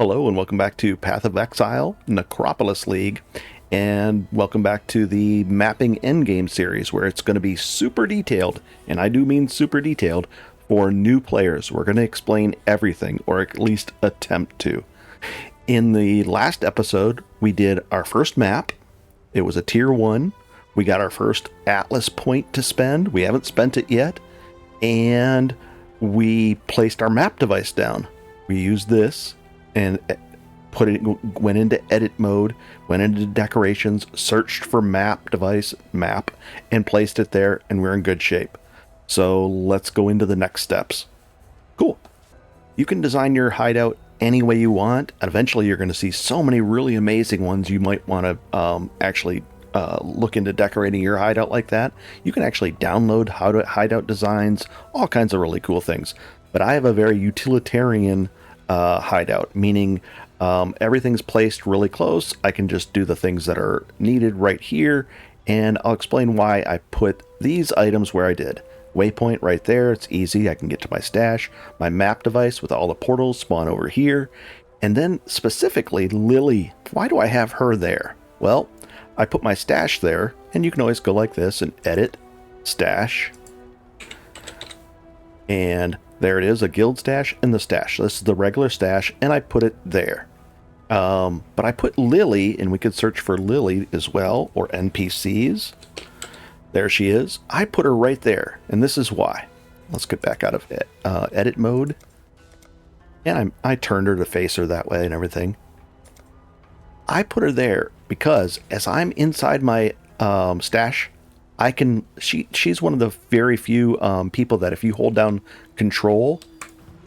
Hello and welcome back to Path of Exile, Necropolis League, and welcome back to the Mapping Endgame series where it's going to be super detailed, and I do mean super detailed, for new players. We're going to explain everything, or at least attempt to. In the last episode, we did our first map. It was a tier 1. We got our first Atlas point to spend. We haven't spent it yet. And we placed our map device down. We used this and went into edit mode, went into decorations, searched for map, and placed it there, and we're in good shape. So let's go into the next steps. Cool. You can design your hideout any way you want. Eventually you're going to see so many really amazing ones you might want to actually look into decorating your hideout like that. You can actually download hideout designs, all kinds of really cool things. But I have a very utilitarian hideout, meaning everything's placed really close. I can just do the things that are needed right here, and I'll explain why I put these items where I did. Waypoint right there, it's easy. I can get to my stash. My map device with all the portals spawn over here. And then specifically Lily, why do I have her there? Well, I put my stash there, and you can always go like this and edit, stash, and there it is, a guild stash and the stash. This is the regular stash, and I put it there. But I put Lily, and we could search for Lily as well, or NPCs. There she is. I put her right there, and this is why. Let's get back out of edit mode. And I turned her to face her that way and everything. I put her there because as I'm inside my stash, I can. She's one of the very few people that if you hold down Control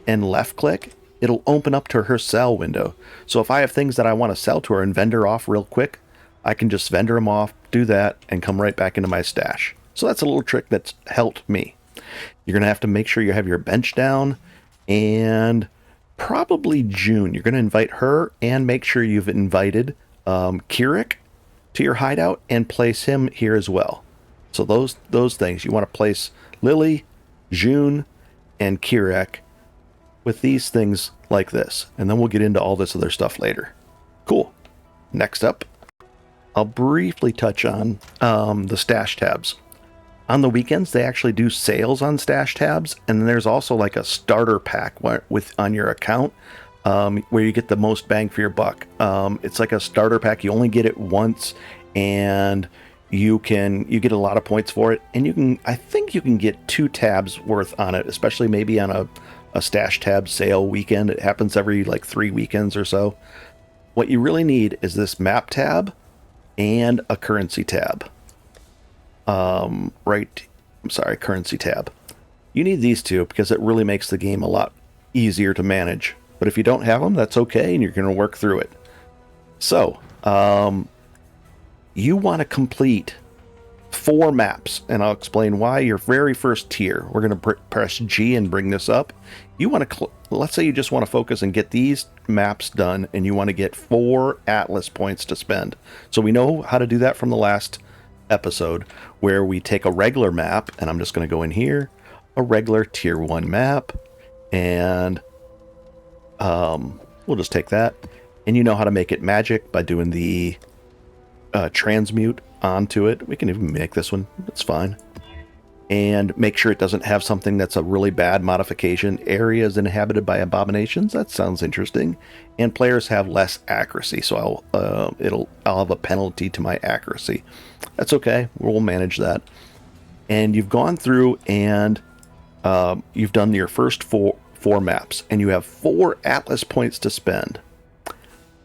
and left click, it'll open up to her sell window. So if I have things that I want to sell to her and vendor off real quick, I can just vendor them off, do that, and come right back into my stash. So that's a little trick that's helped me. You're going to have to make sure you have your bench down, and probably June. You're going to invite her and make sure you've invited Kirik to your hideout and place him here as well. So those things. You want to place Lily, June, and Kirik with these things like this. And then we'll get into all this other stuff later. Cool. Next up, I'll briefly touch on the stash tabs. On the weekends, they actually do sales on stash tabs, and then there's also like a starter pack on your account where you get the most bang for your buck. It's like a starter pack. You only get it once, and you get a lot of points for it. And I think you can get 2 tabs worth on it, especially maybe on a stash tab sale weekend. It happens every like 3 weekends or so. What you really need is this map tab and a currency tab. Currency tab. You need these 2 because it really makes the game a lot easier to manage. But if you don't have them, that's okay, and you're going to work through it. So, you want to complete 4 maps, and I'll explain why. Your very first tier, we're going to press G and bring this up. You want to, let's say you just want to focus and get these maps done, and you want to get 4 Atlas points to spend. So we know how to do that from the last episode, where we take a regular map, and I'm just going to go in here, a regular tier 1 map, and we'll just take that. And you know how to make it magic by doing the transmute onto it. We can even make this one. It's fine. And make sure it doesn't have something that's a really bad modification. Areas inhabited by abominations. That sounds interesting. And players have less accuracy, so I'll have a penalty to my accuracy. That's okay. We'll manage that. And you've gone through and you've done your first four maps, and you have 4 Atlas points to spend.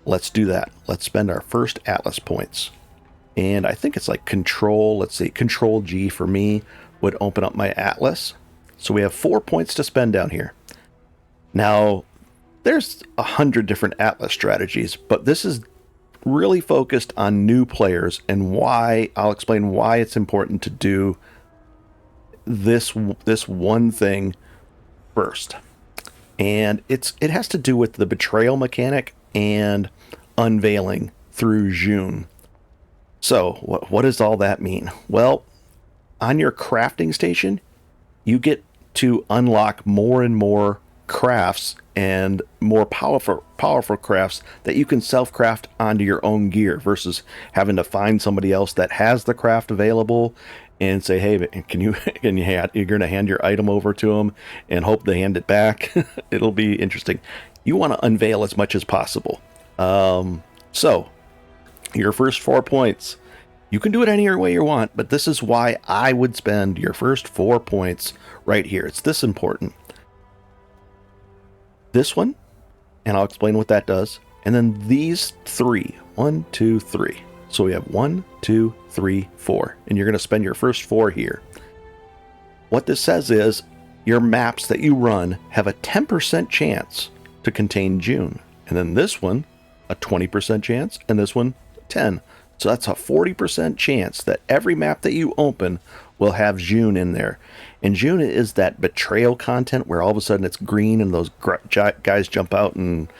Let's do that. Let's spend our first Atlas points. And I think it's like Control G for me would open up my Atlas. So we have 4 points to spend down here. Now, there's 100 different Atlas strategies, but this is really focused on new players, and why I'll explain why it's important to do this one thing first. And it has to do with the betrayal mechanic and unveiling through June. So what does all that mean? Well, on your crafting station, you get to unlock more and more crafts and more powerful crafts that you can self-craft onto your own gear versus having to find somebody else that has the craft available and say, hey, you're going to hand your item over to them and hope they hand it back. It'll be interesting. You want to unveil as much as possible. So your first 4 points, you can do it any way you want, but this is why I would spend your first 4 points right here. It's this important. This one, and I'll explain what that does. And then these 3, 1, 2, 3. So we have 1, 2, 3, 4. And you're going to spend your first 4 here. What this says is your maps that you run have a 10% chance to contain June. And then this one, a 20% chance, and this one, 10. So that's a 40% chance that every map that you open will have June in there. And June is that betrayal content where all of a sudden it's green and those guys jump out and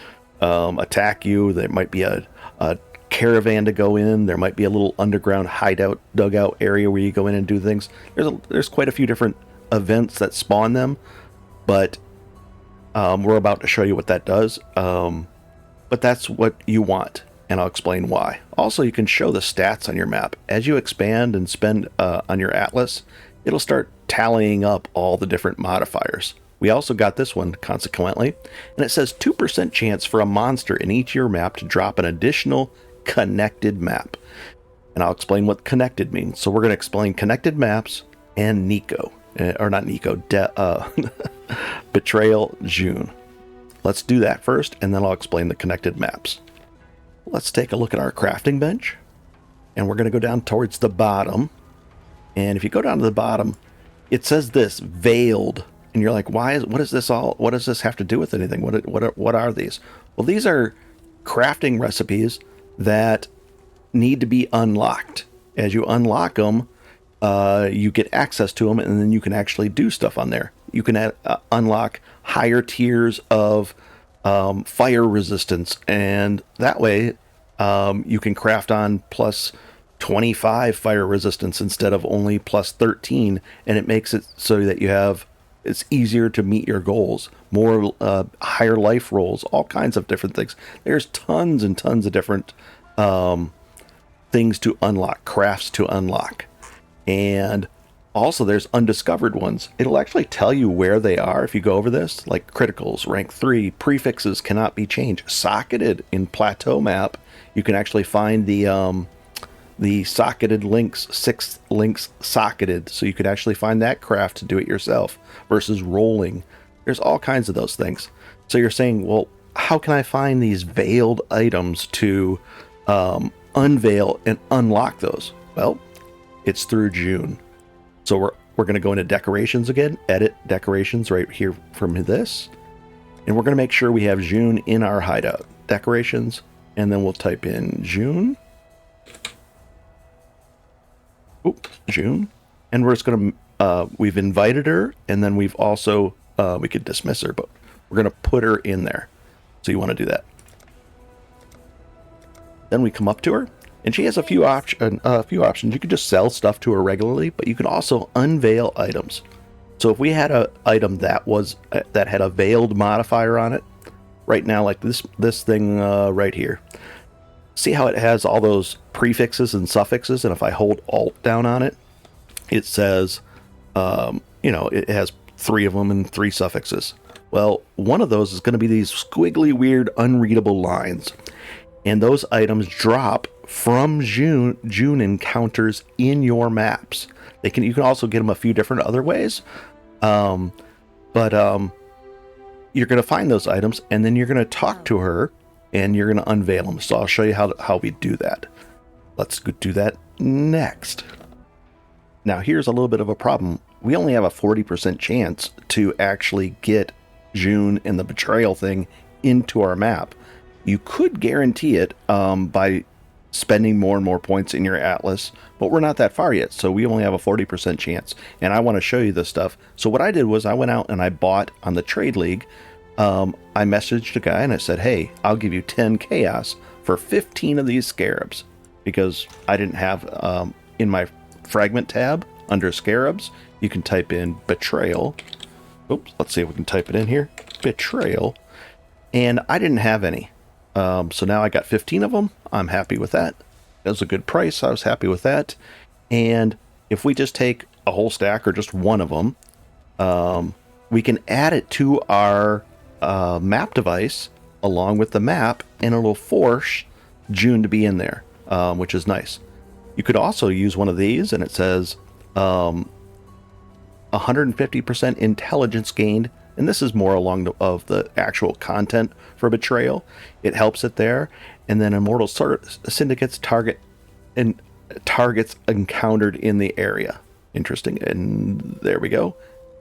attack you. There might be a caravan to go in. There might be a little underground hideout, dugout area where you go in and do things. There's quite a few different events that spawn them, but we're about to show you what that does. But that's what you want, and I'll explain why. Also, you can show the stats on your map. As you expand and spend on your atlas, it'll start tallying up all the different modifiers. We also got this one, consequently, and it says 2% chance for a monster in each of your map to drop an additional connected map. And I'll explain what connected means. So we're going to explain connected maps and Nico, or not Nico, Betrayal June. Let's do that first, and then I'll explain the connected maps. Let's take a look at our crafting bench, and we're going to go down towards the bottom. And if you go down to the bottom, it says this, veiled. And you're like, what does this have to do with anything? What are these? Well, these are crafting recipes that need to be unlocked. As you unlock them, you get access to them, and then you can actually do stuff on there. You can unlock higher tiers of fire resistance, and that way you can craft on plus 25 fire resistance instead of only plus 13, and it makes it so that it's easier to meet your goals, more higher life rolls, all kinds of different things. There's tons and tons of different things to unlock, crafts to unlock. And also there's undiscovered ones. It'll actually tell you where they are if you go over this, like criticals, rank 3, prefixes cannot be changed. Socketed in plateau map, you can actually find the socketed links, 6 links socketed, so you could actually find that craft to do it yourself versus rolling. There's all kinds of those things. So you're saying, well, how can I find these veiled items to unveil and unlock those? Well, it's through June. So we're going to go into decorations again, edit decorations right here from this, and we're going to make sure we have June in our hideout. Decorations, and then we'll type in June. June, and we're just going to we've invited her, and then we've also we could dismiss her, but we're going to put her in there. So you want to do that. Then we come up to her, and she has a few options. You could just sell stuff to her regularly, but you can also unveil items. So if we had an item that had a veiled modifier on it, right now, like this thing right here. See how it has all those prefixes and suffixes, and if I hold Alt down on it, it says, it has 3 of them and 3 suffixes. Well, one of those is going to be these squiggly, weird, unreadable lines, and those items drop from June encounters in your maps. You can also get them a few different other ways, but you're going to find those items, and then you're going to talk to her, and you're going to unveil them. So I'll show you how we do that. Let's go do that next. Now here's a little bit of a problem. We only have a 40% chance to actually get June and the betrayal thing into our map. You could guarantee it by spending more and more points in your atlas, but we're not that far yet, so we only have a 40% chance, and I want to show you this stuff. So what I did was I went out and I bought on the Trade League. I messaged a guy and I said, hey, I'll give you 10 chaos for 15 of these scarabs, because I didn't have in my fragment tab under scarabs, you can type in betrayal. Oops, let's see if we can type it in here. Betrayal. And I didn't have any. So now I got 15 of them. I'm happy with that. That was a good price. I was happy with that. And if we just take a whole stack or just one of them, we can add it to our map device along with the map, and it'll force June to be in there, which is nice. You could also use one of these, and it says 150% intelligence gained, and this is more along the actual content for Betrayal. It helps it there, and then Immortal Syndicates targets encountered in the area. Interesting, and there we go.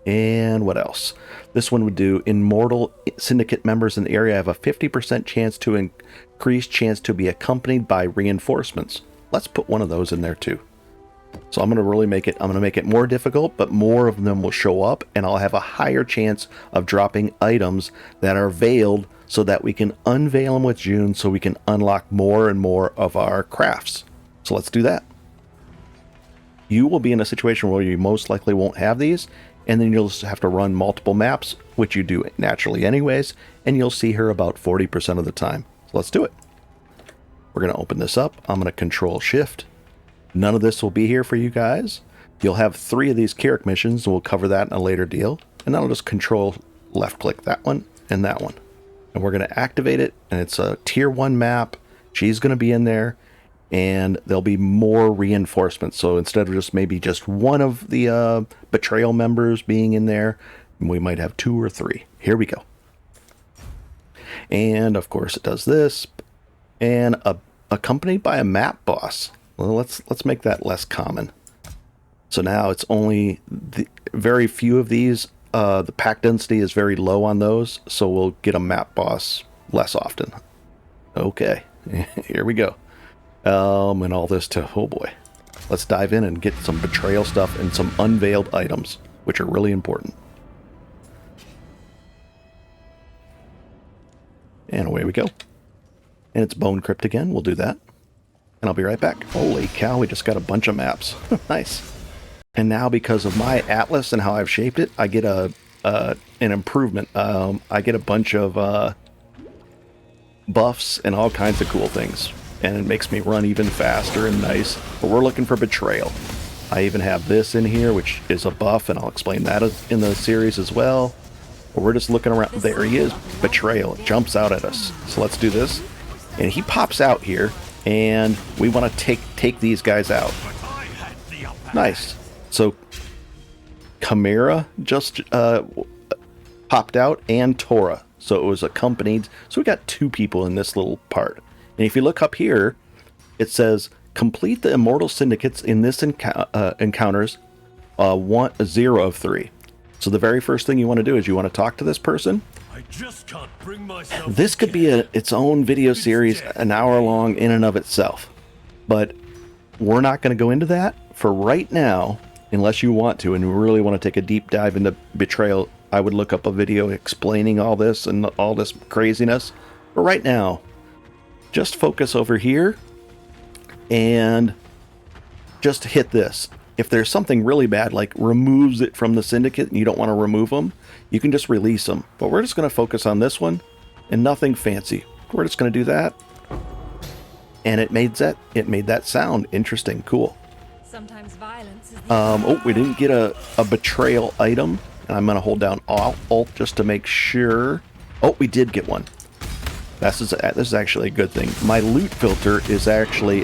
And what else? This one would do Immortal Syndicate members in the area have a 50% chance to increase chance to be accompanied by reinforcements. Let's put one of those in there too. So I'm going to really make it more difficult, but more of them will show up, and I'll have a higher chance of dropping items that are veiled so that we can unveil them with June so we can unlock more and more of our crafts. So let's do that. You will be in a situation where you most likely won't have these, and then you'll just have to run multiple maps, which you do naturally anyways, and you'll see her about 40% of the time. So let's do it. We're going to open this up. I'm going to Control Shift. None of this will be here for you guys. You'll have 3 of these Carrick missions, and we'll cover that in a later deal. And then I'll just Control left click that one and that one. And we're going to activate it, and it's a tier 1 map. She's going to be in there, and there'll be more reinforcements. So instead of maybe just one of the Betrayal members being in there, we might have 2 or 3. Here we go. And of course it does this, and accompanied by a map boss. Well, let's make that less common. So now it's only very few of these. The pack density is very low on those, so we'll get a map boss less often. Okay, here we go. And all this to, oh boy. Let's dive in and get some Betrayal stuff and some unveiled items, which are really important. And away we go. And it's Bone Crypt again. We'll do that. And I'll be right back. Holy cow, we just got a bunch of maps. Nice. And now because of my atlas and how I've shaped it, I get an improvement. I get a bunch of buffs and all kinds of cool things. And it makes me run even faster and nice. But we're looking for Betrayal. I even have this in here, which is a buff, and I'll explain that in the series as well. But we're just looking around. There he is. Betrayal. It jumps out at us. So let's do this. And he pops out here. And we want to take these guys out. Nice. So Chimera just popped out, and Tora. So it was accompanied. So we got 2 people in this little part. And if you look up here, it says complete the Immortal Syndicates in this encounters 0 of 3. So the very first thing you want to do is you want to talk to this person. I just can't bring myself. This could be its own video series, an hour long in and of itself. But we're not going to go into that for right now, unless you want to, and you really want to take a deep dive into Betrayal. I would look up a video explaining all this and all this craziness. But right now, just focus over here and just hit this. If there's something really bad, like removes it from the syndicate and you don't want to remove them, you can just release them. But we're just going to focus on this one and nothing fancy. We're just going to do that. And it made that sound interesting. Cool. Sometimes violence is we didn't get a Betrayal item. And I'm going to hold down Alt just to make sure. Oh, we did get one. This is actually a good thing. My loot filter is actually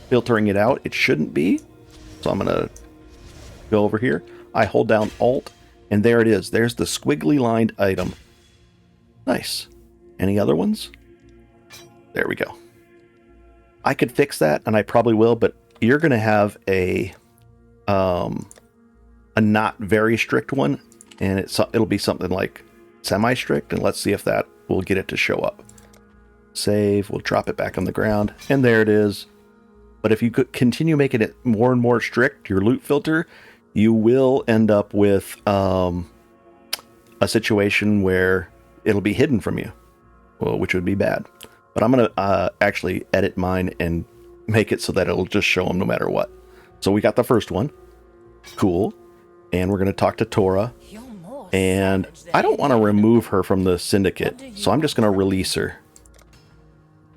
filtering it out. It shouldn't be. So I'm going to go over here. I hold down Alt, and there it is. There's the squiggly lined item. Nice. Any other ones? There we go. I could fix that, and I probably will, but you're going to have a not very strict one, and it'll be something like semi-strict, and let's see if that will get it to show up. Save. We'll drop it back on the ground, and there it is. But if you could continue making it more and more strict, your loot filter, you will end up with a situation where it'll be hidden from you, well, which would be bad. But I'm going to actually edit mine and make it so that it'll just show them no matter what. So we got the first one. Cool. And we're going to talk to Tora. You're more And I don't want to remove her from the syndicate, so I'm just going to release her.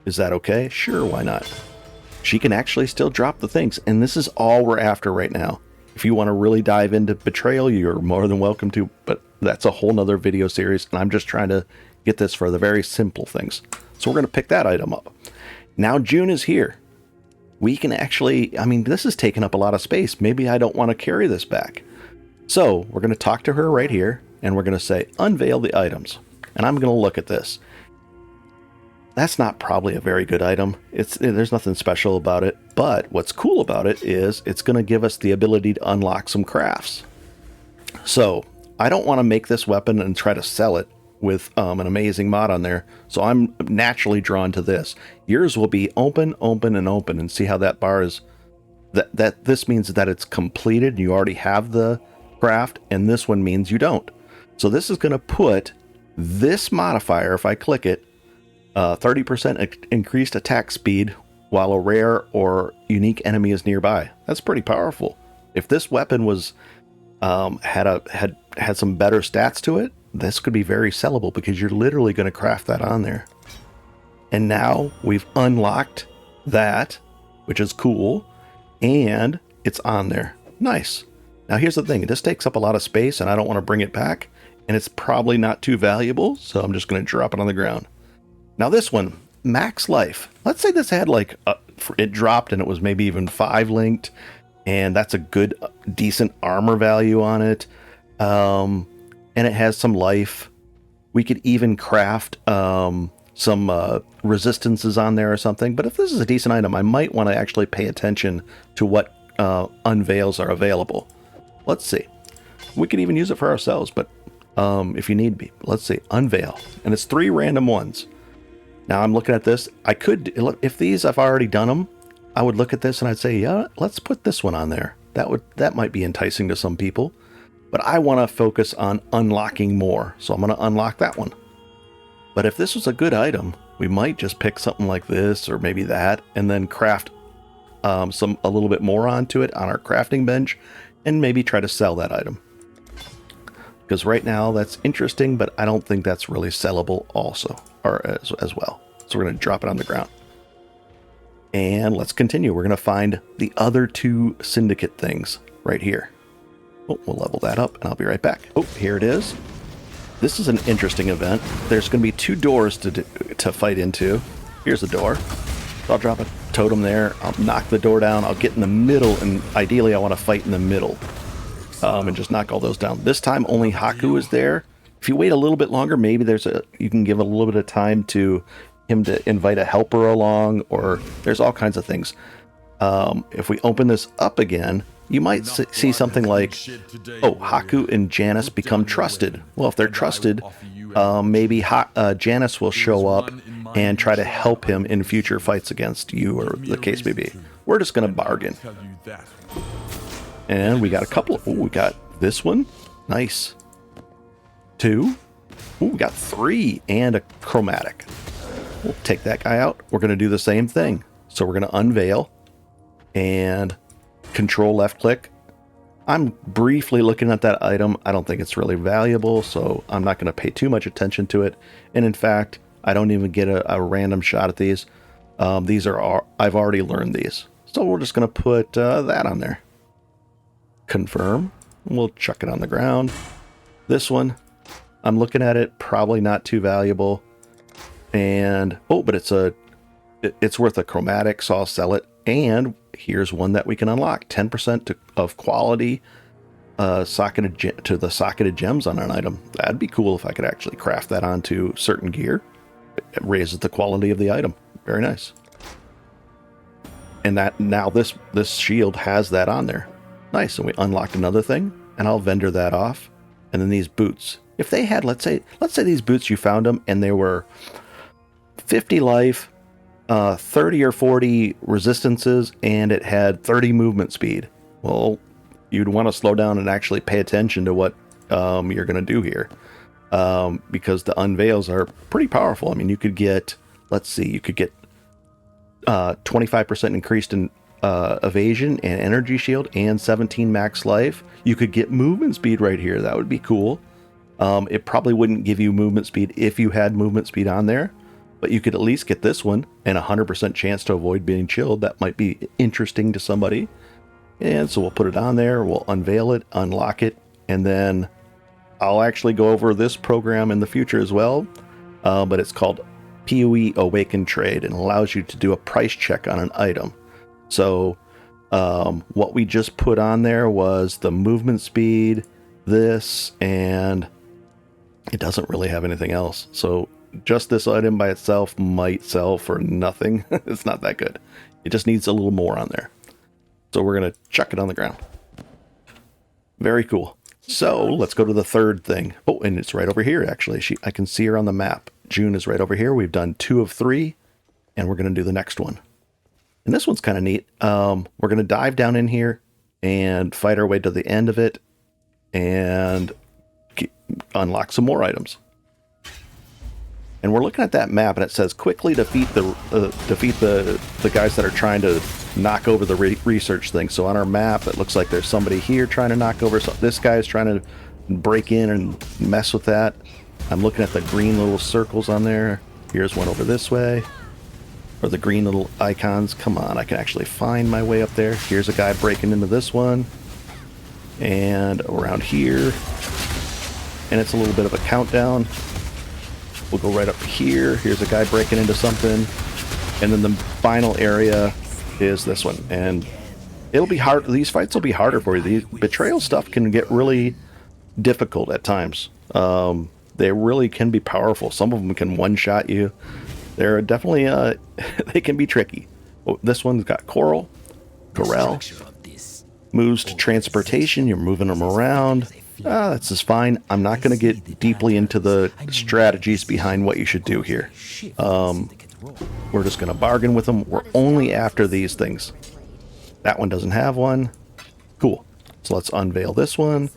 Is that okay? Sure, why not? She can actually still drop the things, and this is all we're after right now. If you want to really dive into betrayal, you're more than welcome to, but that's a whole nother video series, and I'm just trying to get this for the very simple things. So we're going to pick that item up. Now June is here. We can actually, I mean, this is taking up a lot of space. Maybe I don't want to carry this back. So we're going to talk to her right here, and we're going to say, unveil the items. And I'm going to look at this. That's not probably a very good item. There's nothing special about it, but what's cool about it is it's going to give us the ability to unlock some crafts. So I don't want to make this weapon and try to sell it with an amazing mod on there, so I'm naturally drawn to this. Yours will be open, open, and open, and see how that bar is. This means that it's completed, you already have the craft, and this one means you don't. So this is going to put this modifier, if I click it, 30% increased attack speed while a rare or unique enemy is nearby. That's pretty powerful. If this weapon was had some better stats to it, this could be very sellable because you're literally going to craft that on there. And now we've unlocked that, which is cool, and it's on there. Nice. Now here's the thing. This takes up a lot of space, and I don't want to bring it back, and it's probably not too valuable, so I'm just going to drop it on the ground. Now this one, max life. Let's say this had like, it dropped and it was maybe even 5 linked, and that's a good, decent armor value on it. And it has some life. We could even craft some resistances on there or something. But if this is a decent item, I might want to actually pay attention to what unveils are available. Let's see. We could even use it for ourselves, but if you need be. Let's see. Unveil. And it's 3 random ones. Now I'm looking at this. I could, if these I've already done them, I would look at this and I'd say, yeah, let's put this one on there. That might be enticing to some people. But I want to focus on unlocking more, so I'm going to unlock that one. But if this was a good item, we might just pick something like this or maybe that, and then craft a little bit more onto it on our crafting bench, and maybe try to sell that item. Because right now that's interesting, but I don't think that's really sellable also, or as well. So we're going to drop it on the ground. And let's continue. We're going to find the other 2 syndicate things right here. Oh, we'll level that up, and I'll be right back. Oh, here it is. This is an interesting event. There's going to be 2 doors to fight into. Here's a door. So I'll drop a totem there. I'll knock the door down. I'll get in the middle, and ideally I want to fight in the middle. And just knock all those down. This time only Haku is there. If you wait a little bit longer, maybe you can give a little bit of time to him to invite a helper along, or there's all kinds of things. If we open this up again, you might see something like, oh, Haku and Janice become trusted. Well, if they're trusted, maybe Janice will show up and try to help him in future fights against you, or the case may be. We're just going to bargain. And we got a couple. Oh, we got this one. Nice. 2. Oh, we got 3 and a chromatic. We'll take that guy out. We're going to do the same thing. So we're going to unveil and control left click. I'm briefly looking at that item. I don't think it's really valuable, so I'm not going to pay too much attention to it. And in fact, I don't even get a random shot at these. These are I've already learned these. So we're just going to put that on there. Confirm. We'll chuck it on the ground. This one, I'm looking at it, probably not too valuable. And, oh, but it's worth a chromatic, so I'll sell it. And here's one that we can unlock. 10% of quality to the socketed gems on an item. That'd be cool if I could actually craft that onto certain gear. It raises the quality of the item. Very nice. And that now this shield has that on there. Nice. And we unlocked another thing, and I'll vendor that off. And then these boots. If they had, let's say these boots, you found them and they were 50 life, 30 or 40 resistances, and it had 30 movement speed. Well, you'd want to slow down and actually pay attention to what you're going to do here, because the unveils are pretty powerful. I mean, you could get, let's see, you could get 25% increased in evasion and energy shield and 17 max life. You could get movement speed right here. That would be cool. It probably wouldn't give you movement speed if you had movement speed on there, but you could at least get this one and 100% chance to avoid being chilled. That might be interesting to somebody. And so we'll put it on there, we'll unveil it, unlock it, and then I'll actually go over this program in the future as well, but it's called PoE Awaken Trade and allows you to do a price check on an item. So what we just put on there was the movement speed, this, and it doesn't really have anything else. So just this item by itself might sell for nothing. It's not that good. It just needs a little more on there. So we're going to chuck it on the ground. Very cool. So let's go to the third thing. Oh, and it's right over here, actually. I can see her on the map. June is right over here. We've done 2 of 3, and we're going to do the next one. And this one's kind of neat. We're going to dive down in here and fight our way to the end of it and unlock some more items. And we're looking at that map, and it says quickly defeat the guys that are trying to knock over the research thing. So on our map, it looks like there's somebody here trying to knock over. So this guy's trying to break in and mess with that. I'm looking at the green little circles on there. Here's one over this way. Or the green little icons. Come on, I can actually find my way up there. Here's a guy breaking into this one. And around here. And it's a little bit of a countdown. We'll go right up here. Here's a guy breaking into something. And then the final area is this one. And it'll be hard. These fights will be harder for you. The betrayal stuff can get really difficult at times. They really can be powerful. Some of them can one-shot you. They're definitely, they can be tricky. Oh, this one's got Coral, Corral. Moves to transportation. You're moving them around. That's just fine. I'm not going to get deeply into the strategies behind what you should do here. We're just going to bargain with them. We're only after these things. That one doesn't have one. Cool. So let's unveil this one.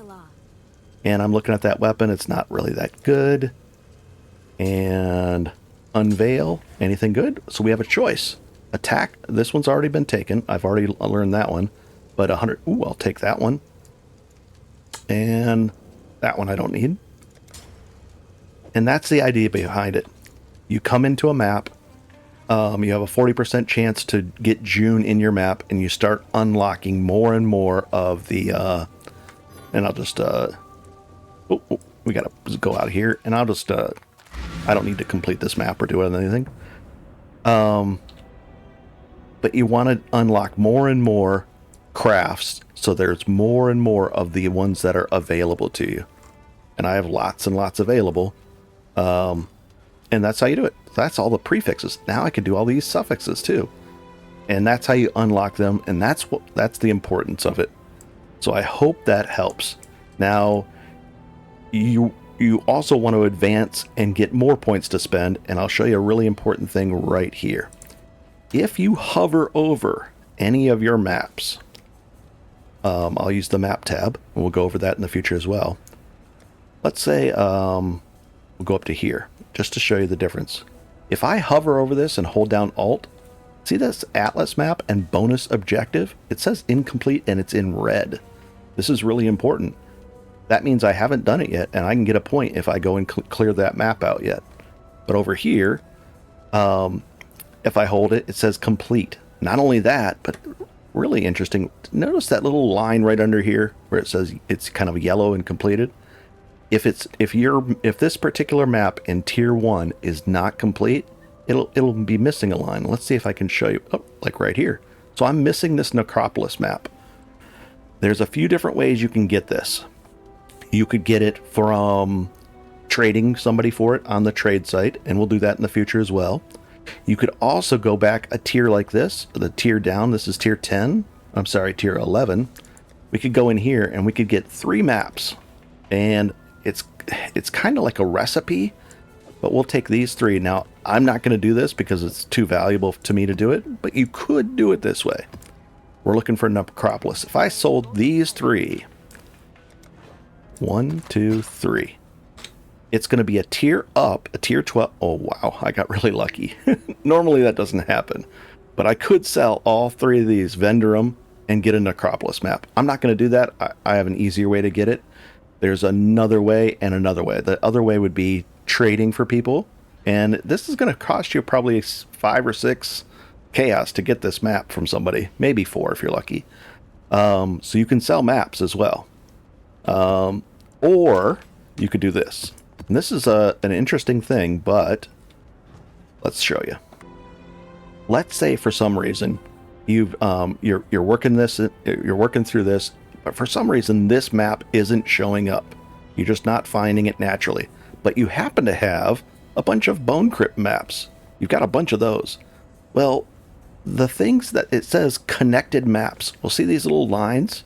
And I'm looking at that weapon. It's not really that good. And unveil. Anything good? So we have a choice. Attack. This one's already been taken. I've already learned that one. But 100. Ooh, I'll take that one. And that one I don't need. And that's the idea behind it. You come into a map. You have a 40% chance to get June in your map. And you start unlocking more and more of the... and I'll just... we gotta go out here. And I'll just... I don't need to complete this map or do anything. But you want to unlock more and more crafts, so there's more and more of the ones that are available to you. And I have lots and lots available. And that's how you do it. That's all the prefixes. Now I can do all these suffixes too. And that's how you unlock them, and that's the importance of it. So I hope that helps. Now, you also want to advance and get more points to spend, and I'll show you a really important thing right here. If you hover over any of your maps, I'll use the map tab, and we'll go over that in the future as well. Let's say we'll go up to here, just to show you the difference. If I hover over this and hold down Alt, see this Atlas map and bonus objective? It says incomplete and it's in red. This is really important. That means I haven't done it yet, and I can get a point if I go and clear that map out yet. But over here, if I hold it, it says complete. Not only that, but really interesting. Notice that little line right under here where it says it's kind of yellow and completed. If this particular map in tier 1 is not complete, it'll be missing a line. Let's see if I can show you. Oh, like right here. So I'm missing this Necropolis map. There's a few different ways you can get this. You could get it from trading somebody for it on the trade site, and we'll do that in the future as well. You could also go back a tier like this, the tier down. This is tier 10. I'm sorry, tier 11. We could go in here and we could get 3 maps, and it's kind of like a recipe, but we'll take these 3. Now, I'm not going to do this because it's too valuable to me to do it, but you could do it this way. We're looking for Necropolis. If I sold these 3, 1, 2, 3. It's going to be a tier up, a tier 12. Oh, wow. I got really lucky. Normally that doesn't happen. But I could sell all 3 of these, vendor them, and get a Necropolis map. I'm not going to do that. I have an easier way to get it. There's another way and another way. The other way would be trading for people. And this is going to cost you probably 5 or 6 chaos to get this map from somebody. Maybe 4 if you're lucky. So you can sell maps as well. Or you could do this. And this is an interesting thing, but let's show you. Let's say for some reason you're working through this, but for some reason this map isn't showing up. You're just not finding it naturally. But you happen to have a bunch of Bone Crypt maps. You've got a bunch of those. Well, the things that it says connected maps. We'll see these little lines.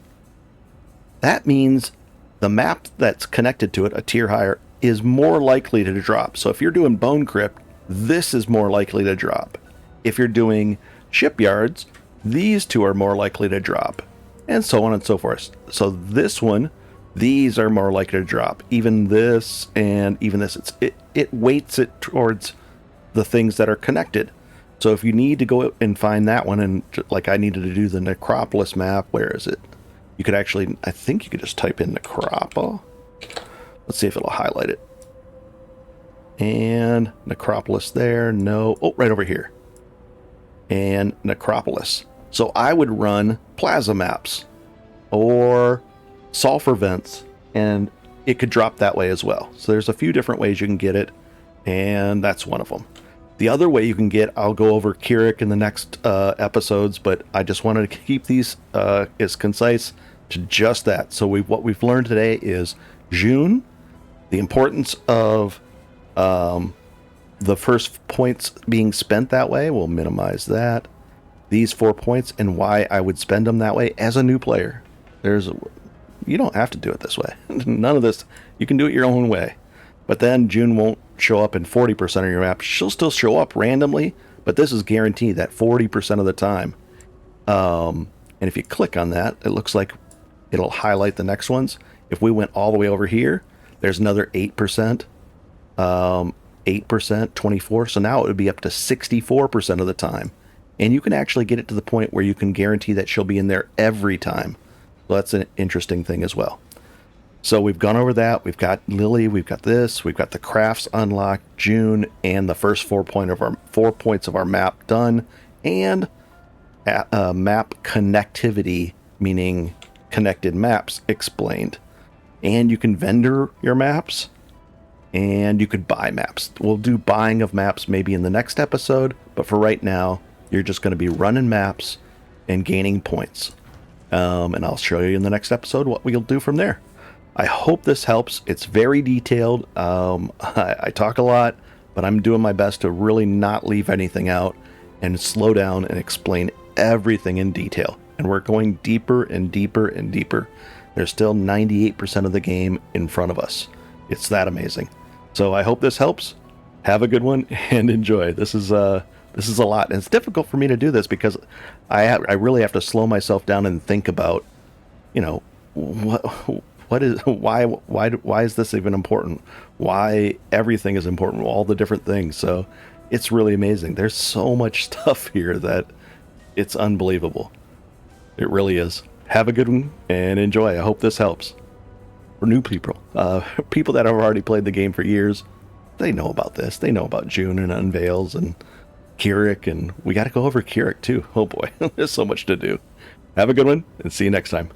That means the map that's connected to it, a tier higher, is more likely to drop. So if you're doing Bone Crypt, this is more likely to drop. If you're doing Shipyards, these two are more likely to drop. And so on and so forth. So this one, these are more likely to drop. Even this and even this. It weights it towards the things that are connected. So if you need to go and find that one, and like I needed to do the Necropolis map, where is it? You could actually, I think you could just type in Necropolis. Let's see if it'll highlight it. And Necropolis there, no. Oh, right over here. And Necropolis. So I would run Plaza maps or Sulfur Vents, and it could drop that way as well. So there's a few different ways you can get it, and that's one of them. The other way you can get, I'll go over Keurig in the next episodes, but I just wanted to keep these as concise to just that. So what we've learned today is June, the importance of the first points being spent that way. We'll minimize that. These 4 points and why I would spend them that way as a new player. You don't have to do it this way. None of this. You can do it your own way. But then June won't show up in 40% of your map. She'll still show up randomly, but this is guaranteed that 40% of the time. And if you click on that, it looks like it'll highlight the next ones. If we went all the way over here, there's another 8%, 8%, 24. So now it would be up to 64% of the time. And you can actually get it to the point where you can guarantee that she'll be in there every time. So that's an interesting thing as well. So we've gone over that. We've got Lily. We've got this. We've got the crafts unlocked, June, and the first 4 points of our map done, and map connectivity, meaning connected maps, explained. And you can vendor your maps, and you could buy maps. We'll do buying of maps maybe in the next episode, but for right now, you're just going to be running maps and gaining points. And I'll show you in the next episode what we'll do from there. I hope this helps. It's very detailed. I talk a lot, but I'm doing my best to really not leave anything out and slow down and explain everything in detail. And we're going deeper and deeper and deeper. There's still 98% of the game in front of us. It's that amazing. So I hope this helps. Have a good one and enjoy. This is a lot, and it's difficult for me to do this because I really have to slow myself down and think about, why is this even important? Why everything is important, all the different things. So it's really amazing. There's so much stuff here that it's unbelievable. It really is. Have a good one and enjoy. I hope this helps. For new people, people that have already played the game for years, they know about this. They know about June and Unveils and Keurig, and we got to go over Keurig too. Oh boy, there's so much to do. Have a good one and see you next time.